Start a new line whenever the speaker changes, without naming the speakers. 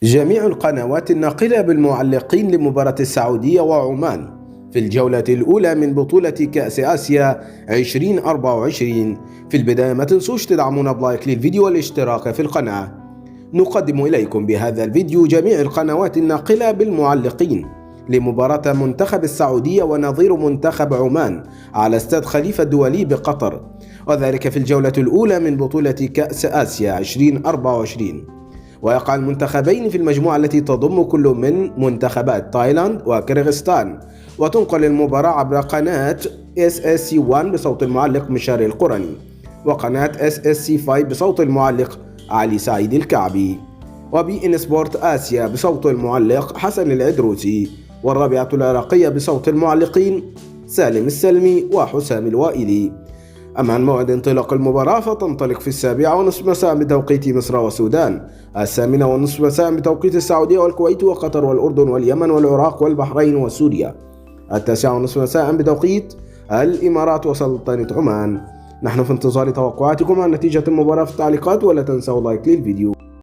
جميع القنوات الناقلة بالمعلقين لمباراة السعودية وعمان في الجولة الأولى من بطولة كأس آسيا 2024. في البداية ما تنسوش تدعمونا بلايك للفيديو والاشتراك في القناة. نقدم إليكم بهذا الفيديو جميع القنوات الناقلة بالمعلقين لمباراة منتخب السعودية ونظير منتخب عمان على استاد خليفة الدولي بقطر، وذلك في الجولة الأولى من بطولة كأس آسيا 2024. ويقع المنتخبين في المجموعة التي تضم كل من منتخبات تايلاند وكيرغستان، وتنقل المباراة عبر قناة SSC1 بصوت المعلق مشاري القرني، وقناة SSC5 بصوت المعلق علي سعيد الكعبي، وبي إن سبورت آسيا بصوت المعلق حسن العدروسي، والرابعة العراقية بصوت المعلقين سالم السلمي وحسام الوائلي. أما عن موعد انطلاق المباراة فتنطلق في 7:30 مساء بتوقيت مصر والسودان، 8:30 مساء بتوقيت السعودية والكويت وقطر والأردن واليمن والعراق والبحرين وسوريا، 9:30 مساء بتوقيت الإمارات وسلطنة عمان. نحن في انتظار توقعاتكم عن نتيجة المباراة في التعليقات، ولا تنسوا لايك للفيديو.